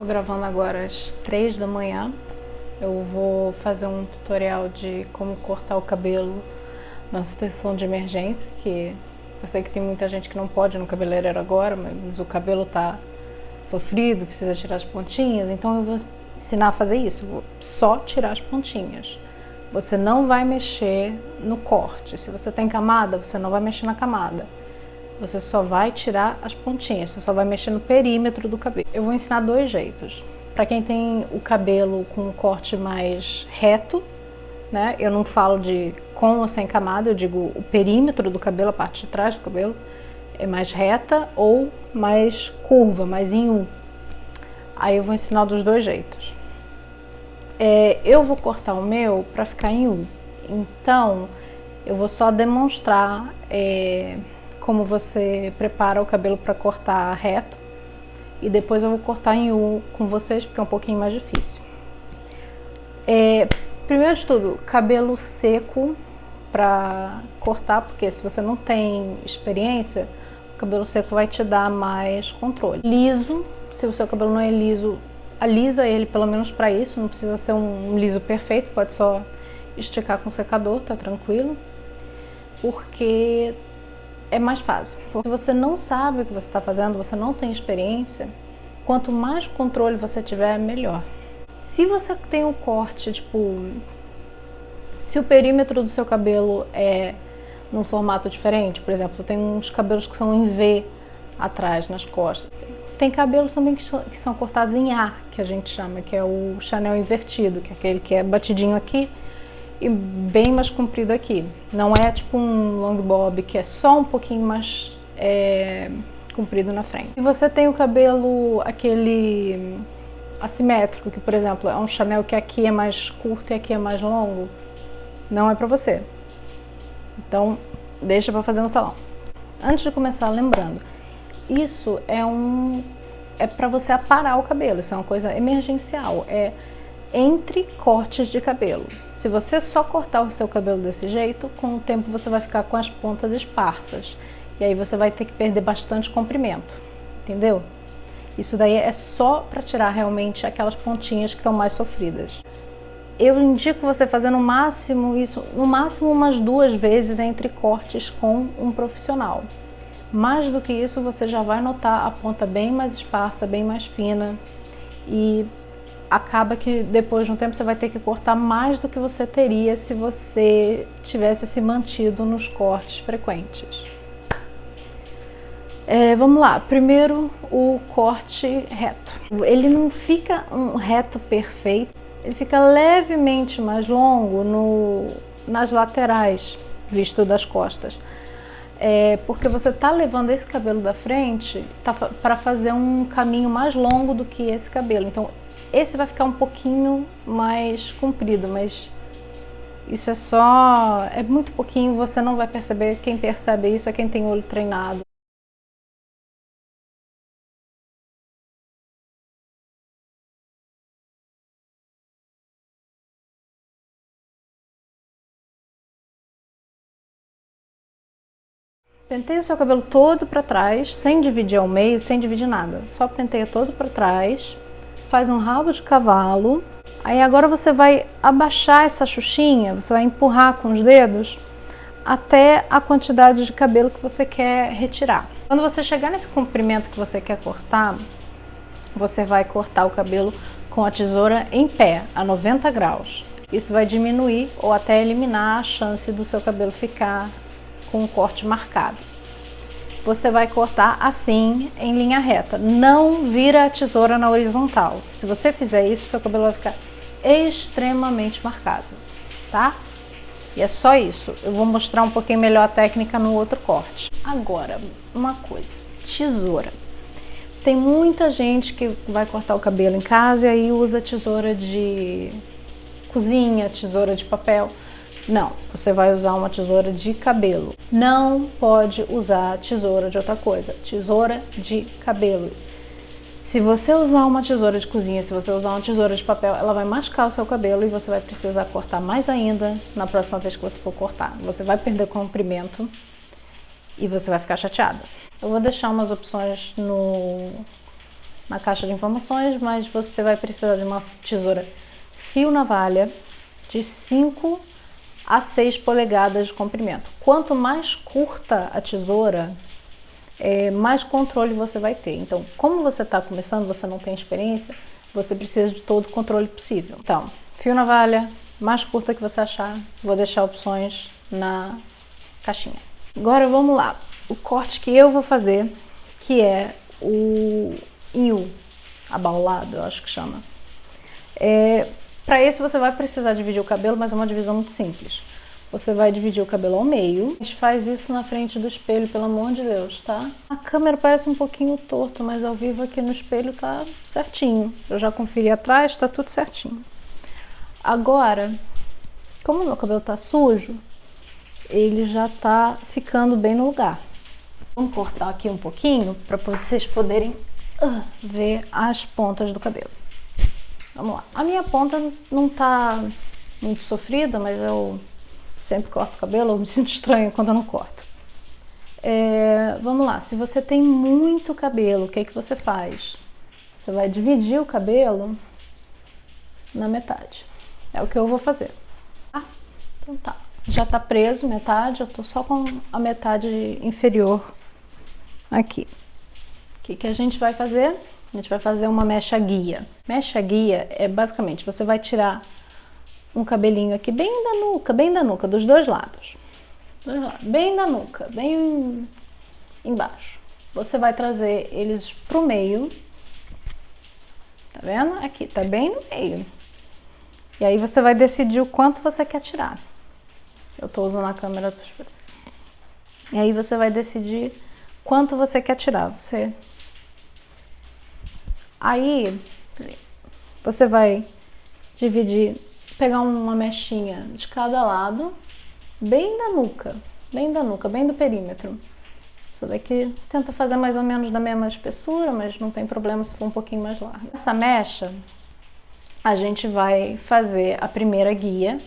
Tô gravando agora às 3 da manhã. Eu vou fazer um tutorial de como cortar o cabelo numa situação de emergência, que eu sei que tem muita gente que não pode ir no cabeleireiro agora, mas o cabelo tá sofrido, precisa tirar as pontinhas, então eu vou ensinar a fazer isso. Eu vou só tirar as pontinhas. Você não vai mexer no corte. Se você tem camada, você não vai mexer na camada. Você só vai tirar as pontinhas, você só vai mexer no perímetro do cabelo. Eu vou ensinar dois jeitos. Para quem tem o cabelo com um corte mais reto, né? Eu não falo de com ou sem camada, eu digo o perímetro do cabelo, a parte de trás do cabelo, é mais reta ou mais curva, mais em U. Aí eu vou ensinar dos dois jeitos. Eu vou cortar o meu para ficar em U. Então, eu vou só demonstrar como você prepara o cabelo para cortar reto, e depois eu vou cortar em U com vocês, porque é um pouquinho mais difícil. Primeiro de tudo, cabelo seco para cortar, porque se você não tem experiência, o cabelo seco vai te dar mais controle. Liso, se o seu cabelo não é liso, alisa ele pelo menos para isso, não precisa ser um liso perfeito, pode só esticar com o secador, tá tranquilo, porque é mais fácil. Se você não sabe o que você está fazendo, você não tem experiência, quanto mais controle você tiver, melhor. Se você tem um corte, tipo, se o perímetro do seu cabelo é num formato diferente, por exemplo, tem uns cabelos que são em V atrás, nas costas. Tem cabelos também que são cortados em A, que a gente chama, que é o Chanel invertido, que é aquele que é batidinho aqui e bem mais comprido aqui. Não é tipo um long bob, que é só um pouquinho mais comprido na frente. Se você tem o cabelo aquele assimétrico, que por exemplo é um Chanel que aqui é mais curto e aqui é mais longo, não é pra você. Então deixa pra fazer no salão. Antes de começar, lembrando, isso é pra você aparar o cabelo, isso é uma coisa emergencial, é entre cortes de cabelo. Se você só cortar o seu cabelo desse jeito, com o tempo você vai ficar com as pontas esparsas. E aí você vai ter que perder bastante comprimento, entendeu? Isso daí é só para tirar realmente aquelas pontinhas que estão mais sofridas. Eu indico você fazer no máximo isso, no máximo umas 2 vezes entre cortes com um profissional. Mais do que isso, você já vai notar a ponta bem mais esparsa, bem mais fina, e acaba que depois de um tempo você vai ter que cortar mais do que você teria se você tivesse se mantido nos cortes frequentes. Vamos lá, primeiro o corte reto. Ele não fica um reto perfeito, ele fica levemente mais longo nas laterais, visto das costas. Porque você está levando esse cabelo da frente para fazer um caminho mais longo do que esse cabelo. Então esse vai ficar um pouquinho mais comprido, mas isso é muito pouquinho, você não vai perceber. Quem percebe isso é quem tem olho treinado. Penteia o seu cabelo todo para trás, sem dividir ao meio, sem dividir nada. Só penteia todo para trás, faz um rabo de cavalo. Aí agora você vai abaixar essa xuxinha, você vai empurrar com os dedos até a quantidade de cabelo que você quer retirar. Quando você chegar nesse comprimento que você quer cortar, você vai cortar o cabelo com a tesoura em pé, a 90 graus. Isso vai diminuir ou até eliminar a chance do seu cabelo ficar com um corte marcado. Você vai cortar assim, em linha reta. Não vira a tesoura na horizontal. Se você fizer isso, seu cabelo vai ficar extremamente marcado, tá? E é só isso. Eu vou mostrar um pouquinho melhor a técnica no outro corte. Agora, uma coisa, tesoura. Tem muita gente que vai cortar o cabelo em casa e aí usa tesoura de cozinha, tesoura de papel. Não, você vai usar uma tesoura de cabelo. Não pode usar tesoura de outra coisa. Tesoura de cabelo. Se você usar uma tesoura de cozinha, se você usar uma tesoura de papel, ela vai machucar o seu cabelo e você vai precisar cortar mais ainda na próxima vez que você for cortar. Você vai perder comprimento e você vai ficar chateada. Eu vou deixar umas opções na caixa de informações, mas você vai precisar de uma tesoura fio navalha de 5 a 6 polegadas de comprimento. Quanto mais curta a tesoura, mais controle você vai ter. Então, como você está começando, você não tem experiência, você precisa de todo o controle possível. Então, fio navalha, mais curta que você achar, vou deixar opções na caixinha. Agora vamos lá, o corte que eu vou fazer, que é o em U, abaulado, eu acho que chama. Para esse você vai precisar dividir o cabelo, mas é uma divisão muito simples. Você vai dividir o cabelo ao meio. A gente faz isso na frente do espelho, pelo amor de Deus, tá? A câmera parece um pouquinho torto, mas ao vivo aqui no espelho tá certinho. Eu já conferi atrás, tá tudo certinho. Agora, como o meu cabelo tá sujo, ele já tá ficando bem no lugar. Vamos cortar aqui um pouquinho para vocês poderem ver as pontas do cabelo. Vamos lá. A minha ponta não tá muito sofrida, mas eu sempre corto o cabelo, eu me sinto estranha quando eu não corto. Vamos lá, se você tem muito cabelo, o que que você faz? Você vai dividir o cabelo na metade. É o que eu vou fazer. Então tá. Já tá preso metade, eu tô só com a metade inferior aqui. O que que a gente vai fazer? A gente vai fazer uma mecha guia. Mecha guia é basicamente, você vai tirar um cabelinho aqui bem da nuca, dos dois lados. Bem da nuca, bem embaixo. Você vai trazer eles pro meio. Tá vendo? Aqui, tá bem no meio. E aí você vai decidir o quanto você quer tirar. Eu tô usando a câmera. E aí você vai decidir quanto você quer tirar. Aí você vai dividir, pegar uma mechinha de cada lado, bem da nuca, bem do perímetro. Essa daqui tenta fazer mais ou menos da mesma espessura, mas não tem problema se for um pouquinho mais larga. Essa mecha, a gente vai fazer a primeira guia,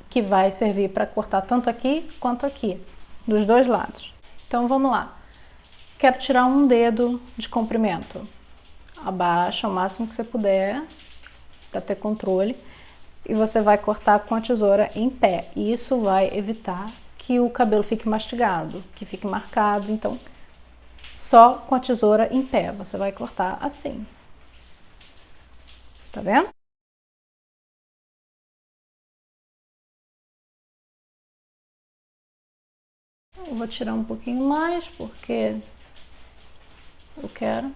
que vai servir para cortar tanto aqui quanto aqui, dos dois lados. Então vamos lá. Quero tirar um dedo de comprimento. Abaixa o máximo que você puder, para ter controle. E você vai cortar com a tesoura em pé. E isso vai evitar que o cabelo fique mastigado, que fique marcado. Então, só com a tesoura em pé. Você vai cortar assim. Tá vendo? Eu vou tirar um pouquinho mais, porque eu quero.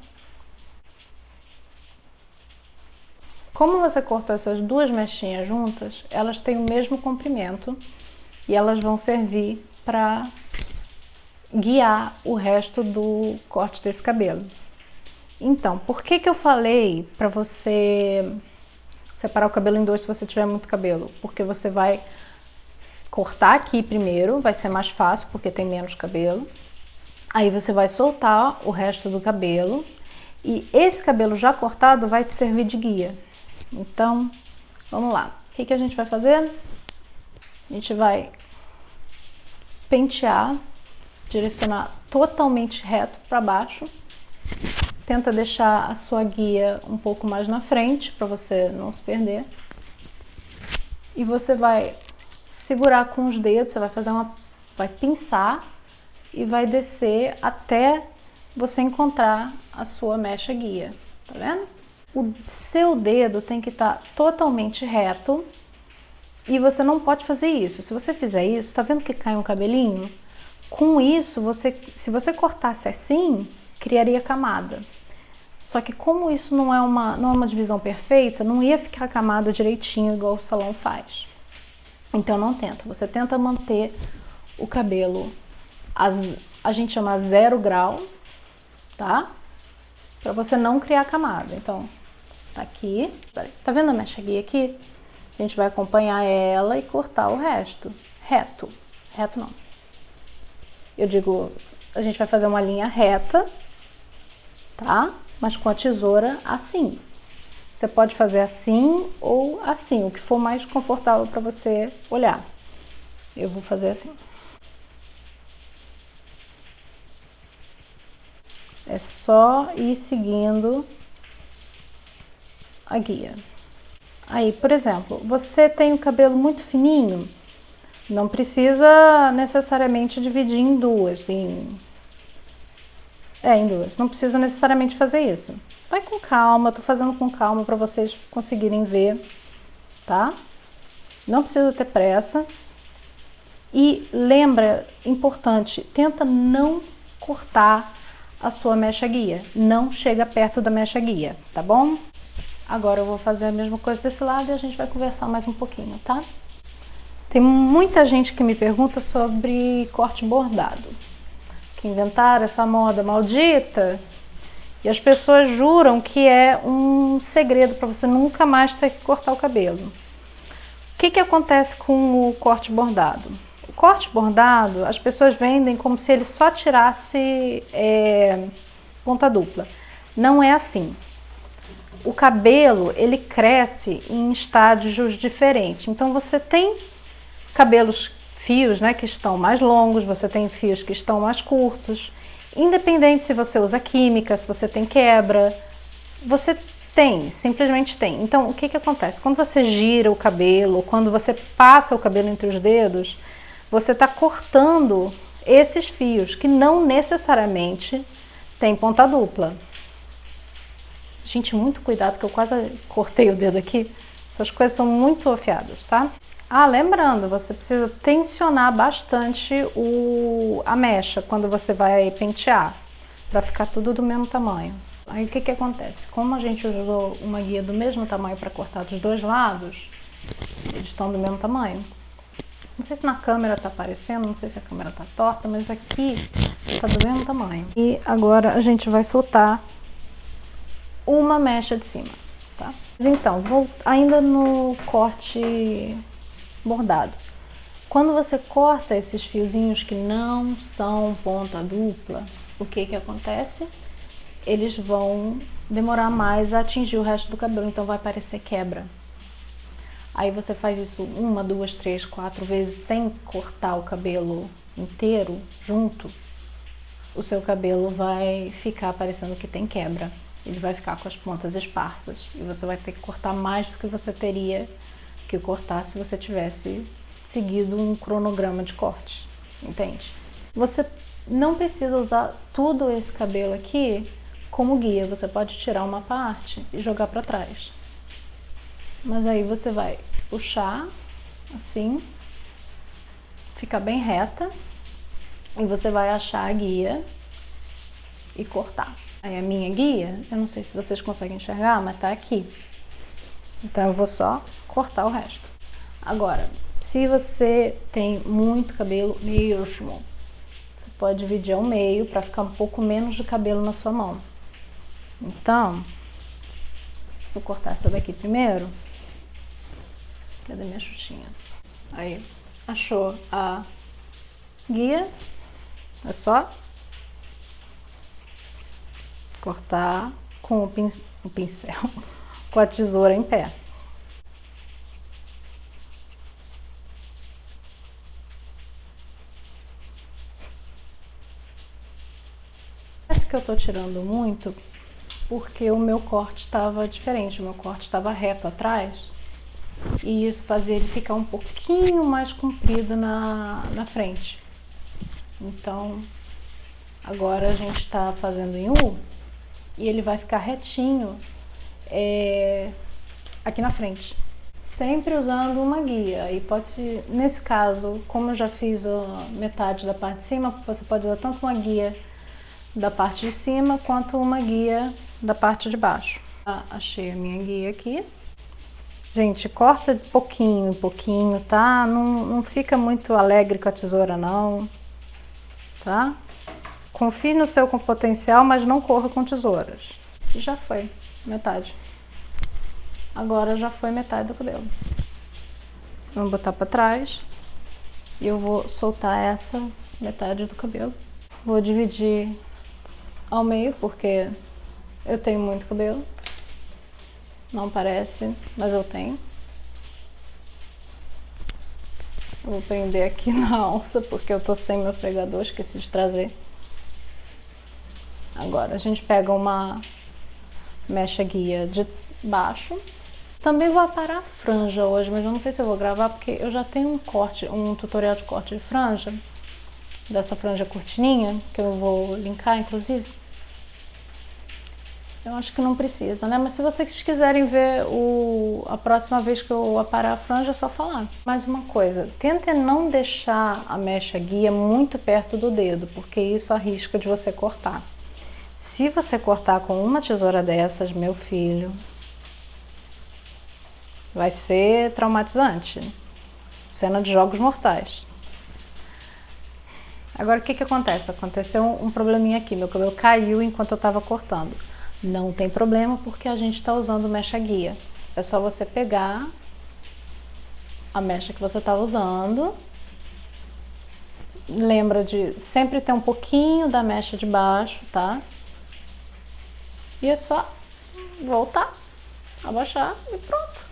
Como você cortou essas duas mechinhas juntas, elas têm o mesmo comprimento e elas vão servir para guiar o resto do corte desse cabelo. Então, por que que eu falei para você separar o cabelo em dois se você tiver muito cabelo? Porque você vai cortar aqui primeiro, vai ser mais fácil porque tem menos cabelo. Aí você vai soltar o resto do cabelo e esse cabelo já cortado vai te servir de guia. Então, vamos lá. O que que a gente vai fazer? A gente vai pentear, direcionar totalmente reto para baixo. Tenta deixar a sua guia um pouco mais na frente para você não se perder. E você vai segurar com os dedos, você vai pinçar e vai descer até você encontrar a sua mecha guia. Tá vendo? O seu dedo tem que estar totalmente reto e você não pode fazer isso. Se você fizer isso, tá vendo que cai um cabelinho? Com isso, se você cortasse assim, criaria camada. Só que como isso não é uma divisão perfeita, não ia ficar a camada direitinho igual o salão faz. Então não tenta. Você tenta manter o cabelo, a gente chama 0 grau, tá? Pra você não criar camada. Então, tá aqui. Tá vendo a mecha guia aqui? A gente vai acompanhar ela e cortar o resto. Reto. Reto não. Eu digo, a gente vai fazer uma linha reta, tá? Mas com a tesoura assim. Você pode fazer assim ou assim, o que for mais confortável para você olhar. Eu vou fazer assim. É só ir seguindo a guia. Aí, por exemplo, você tem o cabelo muito fininho, não precisa necessariamente dividir em duas, em duas. Não precisa necessariamente fazer isso. Vai com calma, tô fazendo com calma para vocês conseguirem ver, tá? Não precisa ter pressa. E lembra, importante, tenta não cortar a sua mecha guia. Não chega perto da mecha guia, tá bom? Agora eu vou fazer a mesma coisa desse lado e a gente vai conversar mais um pouquinho, tá? Tem muita gente que me pergunta sobre corte bordado. Que inventaram essa moda maldita e as pessoas juram que é um segredo para você nunca mais ter que cortar o cabelo. O que acontece com o corte bordado? O corte bordado, as pessoas vendem como se ele só tirasse ponta dupla. Não é assim. O cabelo, ele cresce em estágios diferentes. Então você tem fios, né, que estão mais longos, você tem fios que estão mais curtos. Independente se você usa química, se você tem quebra, você tem, simplesmente tem. Então, o que acontece? Quando você gira o cabelo, quando você passa o cabelo entre os dedos, você está cortando esses fios, que não necessariamente tem ponta dupla. Gente, muito cuidado, que eu quase cortei o dedo aqui. Essas coisas são muito afiadas, tá? Ah, lembrando, você precisa tensionar bastante a mecha quando você vai pentear, para ficar tudo do mesmo tamanho. Aí o que acontece? Como a gente usou uma guia do mesmo tamanho para cortar dos dois lados, eles estão do mesmo tamanho. Não sei se na câmera tá aparecendo, não sei se a câmera tá torta, mas aqui tá do mesmo tamanho. E agora a gente vai soltar uma mecha de cima, tá? Então, ainda no corte bordado. Quando você corta esses fiozinhos que não são ponta dupla, o que acontece? Eles vão demorar mais a atingir o resto do cabelo, então vai parecer quebra. Aí você faz isso 1, 2, 3, 4 vezes sem cortar o cabelo inteiro junto, o seu cabelo vai ficar parecendo que tem quebra. Ele vai ficar com as pontas esparsas e você vai ter que cortar mais do que você teria que cortar se você tivesse seguido um cronograma de corte, entende? Você não precisa usar todo esse cabelo aqui como guia, você pode tirar uma parte e jogar para trás. Mas aí você vai puxar assim, fica bem reta, e você vai achar a guia e cortar. Aí a minha guia, eu não sei se vocês conseguem enxergar, mas tá aqui. Então eu vou só cortar o resto. Agora, se você tem muito cabelo mesmo, você pode dividir ao meio para ficar um pouco menos de cabelo na sua mão. Então, vou cortar essa daqui primeiro. Cadê minha xuxinha? Aí, achou a guia? É só cortar com o pincel, com a tesoura em pé. Parece que eu tô tirando muito porque o meu corte estava diferente, o meu corte estava reto atrás e isso fazia ele ficar um pouquinho mais comprido na frente. Então, agora a gente está fazendo em U e ele vai ficar retinho aqui na frente. Sempre usando uma guia. E pode, nesse caso, como eu já fiz a metade da parte de cima, você pode usar tanto uma guia da parte de cima quanto uma guia da parte de baixo. Achei a minha guia aqui. Gente, corta de pouquinho em pouquinho, tá? Não fica muito alegre com a tesoura, não, tá? Confie no seu potencial, mas não corra com tesouras. E já foi metade. Agora já foi metade do cabelo. Vamos botar pra trás e eu vou soltar essa metade do cabelo. Vou dividir ao meio porque eu tenho muito cabelo. Não parece, mas eu tenho. Eu vou prender aqui na alça porque eu tô sem meu pregador, esqueci de trazer. Agora a gente pega uma mecha guia de baixo. Também vou aparar a franja hoje, mas eu não sei se eu vou gravar porque eu já tenho um tutorial de corte de franja, dessa franja cortininha, que eu vou linkar inclusive. Eu acho que não precisa, né? Mas se vocês quiserem ver a próxima vez que eu aparar a franja, é só falar. Mais uma coisa, tenta não deixar a mecha guia muito perto do dedo, porque isso arrisca de você cortar. Se você cortar com uma tesoura dessas, meu filho, vai ser traumatizante. Cena de Jogos Mortais. Agora o que acontece? Aconteceu um probleminha aqui, meu cabelo caiu enquanto eu estava cortando. Não tem problema porque a gente está usando mecha guia. É só você pegar a mecha que você está usando. Lembra de sempre ter um pouquinho da mecha de baixo, tá? E é só voltar, abaixar e pronto.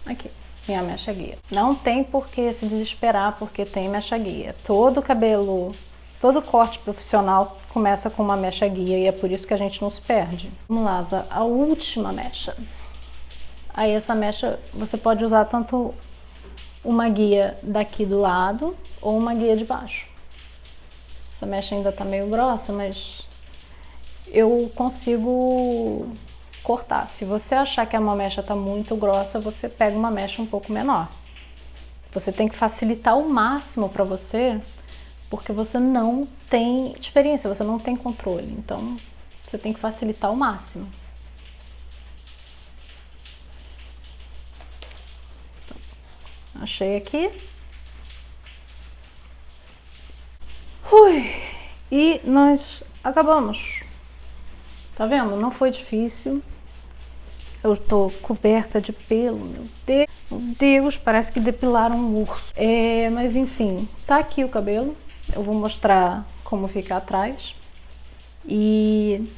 Aqui, minha mecha guia. Não tem por que se desesperar porque tem mecha guia. Todo cabelo, todo corte profissional começa com uma mecha guia e é por isso que a gente não se perde. Vamos lá, a última mecha. Aí essa mecha você pode usar tanto uma guia daqui do lado ou uma guia de baixo. Essa mecha ainda tá meio grossa, mas eu consigo cortar. Se você achar que uma mecha tá muito grossa, você pega uma mecha um pouco menor. Você tem que facilitar ao máximo para você, porque você não tem experiência, você não tem controle. Então, você tem que facilitar ao máximo. Então, achei aqui. E nós acabamos. Tá vendo? Não foi difícil. Eu tô coberta de pelo, meu Deus, parece que depilaram um urso. Mas enfim, tá aqui o cabelo. Eu vou mostrar como fica atrás. E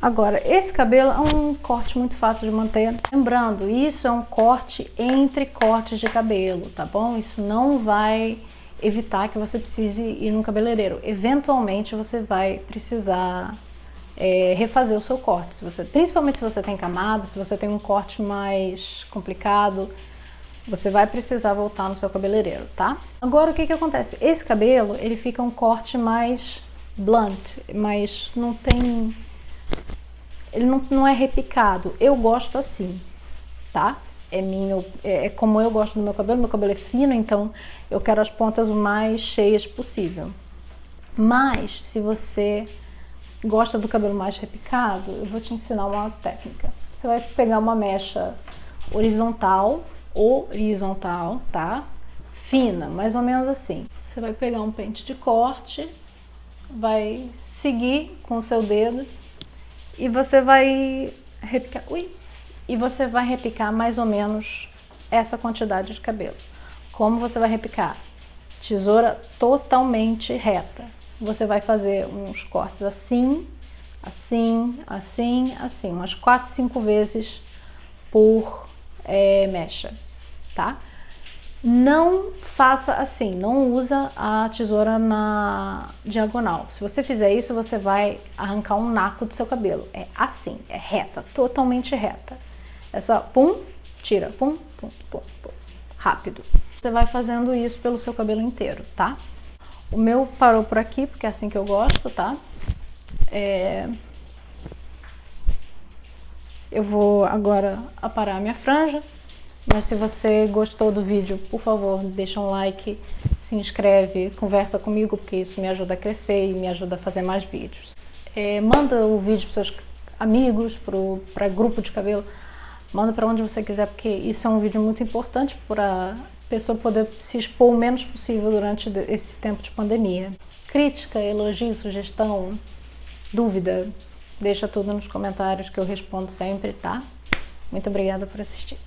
agora, esse cabelo é um corte muito fácil de manter. Lembrando, isso é um corte entre cortes de cabelo, tá bom? Isso não vai evitar que você precise ir no cabeleireiro. Eventualmente você vai precisar refazer o seu corte. Principalmente se você tem camada, se você tem um corte mais complicado, você vai precisar voltar no seu cabeleireiro, tá? Agora o que acontece? Esse cabelo, ele fica um corte mais blunt, mas não tem... Ele não é repicado. Eu gosto assim, tá? É como eu gosto do meu cabelo é fino, então eu quero as pontas o mais cheias possível. Mas se você gosta do cabelo mais repicado, eu vou te ensinar uma técnica. Você vai pegar uma mecha horizontal, tá? Fina, mais ou menos assim. Você vai pegar um pente de corte, vai seguir com o seu dedo e você vai repicar. E você vai repicar mais ou menos essa quantidade de cabelo. Como você vai repicar? Tesoura totalmente reta. Você vai fazer uns cortes assim, assim, assim, assim, umas 4, 5 vezes por mecha, tá? Não faça assim, não usa a tesoura na diagonal. Se você fizer isso, você vai arrancar um naco do seu cabelo. É assim, é reta, totalmente reta. É só pum, tira, pum, pum, pum, pum, rápido. Você vai fazendo isso pelo seu cabelo inteiro, tá? O meu parou por aqui, porque é assim que eu gosto, tá? Eu vou agora aparar a minha franja, mas se você gostou do vídeo, por favor, deixa um like, se inscreve, conversa comigo, porque isso me ajuda a crescer e me ajuda a fazer mais vídeos. Manda o vídeo para seus amigos, para grupo de cabelo, manda para onde você quiser, porque isso é um vídeo muito importante para a pessoa poder se expor o menos possível durante esse tempo de pandemia. Crítica, elogio, sugestão, dúvida, deixa tudo nos comentários que eu respondo sempre, tá? Muito obrigada por assistir.